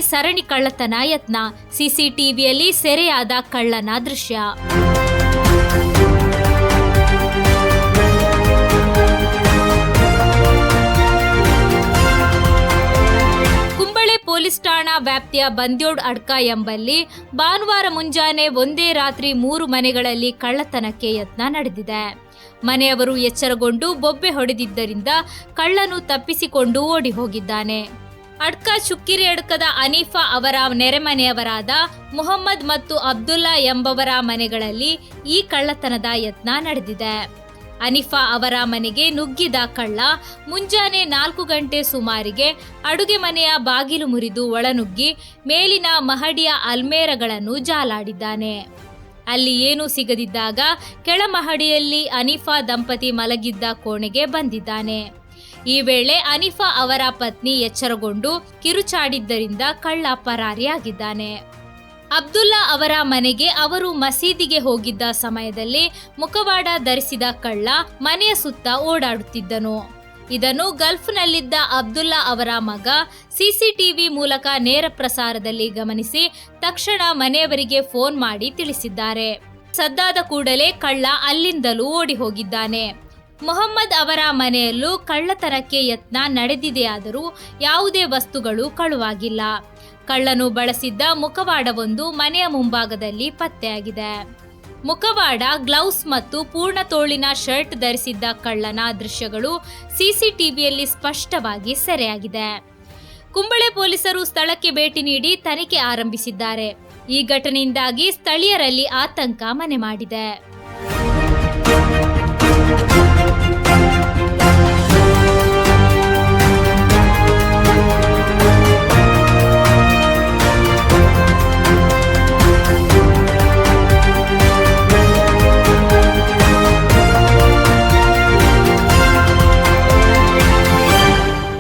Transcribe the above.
ಸರಣಿ ಕಳ್ಳತನ ಯತ್ನ, ಸಿಸಿಟಿವಿಯಲ್ಲಿ ಸೆರೆಯಾದ ಕಳ್ಳನ ದೃಶ್ಯ. ಕುಂಬಳೆ ಪೊಲೀಸ್ ಠಾಣಾ ವ್ಯಾಪ್ತಿಯ ಬಂದ್ಯೋಡ್ ಅಡ್ಕ ಎಂಬಲ್ಲಿ ಭಾನುವಾರ ಮುಂಜಾನೆ ಒಂದೇ ರಾತ್ರಿ 3 ಮನೆಗಳಲ್ಲಿ ಕಳ್ಳತನಕ್ಕೆ ಯತ್ನ ನಡೆದಿದೆ. ಮನೆಯವರು ಎಚ್ಚರಗೊಂಡು ಬೊಬ್ಬೆ ಹೊಡೆದಿದ್ದರಿಂದ ಕಳ್ಳನು ತಪ್ಪಿಸಿಕೊಂಡು ಓಡಿ ಹೋಗಿದ್ದಾನೆ. ಅಡ್ಕ ಚುಕ್ಕಿರಿ ಅಡ್ಕದ ಅನೀಫಾ ಅವರ ನೆರೆಮನೆಯವರಾದ ಮುಹಮ್ಮದ್ ಮತ್ತು ಅಬ್ದುಲ್ಲಾ ಎಂಬವರ ಮನೆಗಳಲ್ಲಿ ಈ ಕಳ್ಳತನದ ಯತ್ನ ನಡೆದಿದೆ. ಅನೀಫಾ ಅವರ ಮನೆಗೆ ನುಗ್ಗಿದ ಕಳ್ಳ ಮುಂಜಾನೆ 4 ಗಂಟೆ ಸುಮಾರಿಗೆ ಅಡುಗೆ ಮನೆಯ ಬಾಗಿಲು ಮುರಿದು ಒಳನುಗ್ಗಿ ಮೇಲಿನ ಮಹಡಿಯ ಅಲ್ಮೇರಗಳನ್ನು ಜಾಲಾಡಿದ್ದಾನೆ. ಅಲ್ಲಿ ಏನೂ ಸಿಗದಿದ್ದಾಗ ಕೆಳಮಹಡಿಯಲ್ಲಿ ಅನೀಫಾ ದಂಪತಿ ಮಲಗಿದ್ದ ಕೋಣೆಗೆ ಬಂದಿದ್ದಾನೆ. ಈ ವೇಳೆ ಅನೀಫಾ ಅವರ ಪತ್ನಿ ಎಚ್ಚರಗೊಂಡು ಕಿರುಚಾಡಿದ್ದರಿಂದ ಕಳ್ಳ ಪರಾರಿಯಾಗಿದ್ದಾನೆ. ಅಬ್ದುಲ್ಲಾ ಅವರ ಮನೆಗೆ ಅವರು ಮಸೀದಿಗೆ ಹೋಗಿದ್ದ ಸಮಯದಲ್ಲಿ ಮುಖವಾಡ ಧರಿಸಿದ ಕಳ್ಳ ಮನೆಯ ಸುತ್ತ ಓಡಾಡುತ್ತಿದ್ದನು. ಇದನ್ನು ಗಲ್ಫ್ನಲ್ಲಿದ್ದ ಅಬ್ದುಲ್ಲಾ ಅವರ ಮಗ ಸಿಸಿಟಿವಿ ಮೂಲಕ ನೇರ ಪ್ರಸಾರದಲ್ಲಿ ಗಮನಿಸಿ ತಕ್ಷಣ ಮನೆಯವರಿಗೆ ಫೋನ್ ಮಾಡಿ ತಿಳಿಸಿದ್ದಾರೆ. ಸದ್ದಾದ ಕೂಡಲೇ ಕಳ್ಳ ಅಲ್ಲಿಂದಲೂ ಓಡಿ ಹೋಗಿದ್ದಾನೆ. ಮೊಹಮ್ಮದ್ ಅವರ ಮನೆಯಲ್ಲೂ ಕಳ್ಳತನಕ್ಕೆ ಯತ್ನ ನಡೆದಿದೆಯಾದರೂ ಯಾವುದೇ ವಸ್ತುಗಳು ಕಳುವಾಗಿಲ್ಲ. ಕಳ್ಳನು ಬಳಸಿದ್ದ ಮುಖವಾಡವೊಂದು ಮನೆಯ ಮುಂಭಾಗದಲ್ಲಿ ಪತ್ತೆಯಾಗಿದೆ. ಮುಖವಾಡ, ಗ್ಲೌಸ್ ಮತ್ತು ಪೂರ್ಣ ತೋಳಿನ ಶರ್ಟ್ ಧರಿಸಿದ್ದ ಕಳ್ಳನ ದೃಶ್ಯಗಳು ಸಿಸಿಟಿವಿಯಲ್ಲಿ ಸ್ಪಷ್ಟವಾಗಿ ಸೆರೆಯಾಗಿದೆ. ಕುಂಬಳೆ ಪೊಲೀಸರು ಸ್ಥಳಕ್ಕೆ ಭೇಟಿ ನೀಡಿ ತನಿಖೆ ಆರಂಭಿಸಿದ್ದಾರೆ. ಈ ಘಟನೆಯಿಂದಾಗಿ ಸ್ಥಳೀಯರಲ್ಲಿ ಆತಂಕ ಮನೆ ಮಾಡಿದೆ.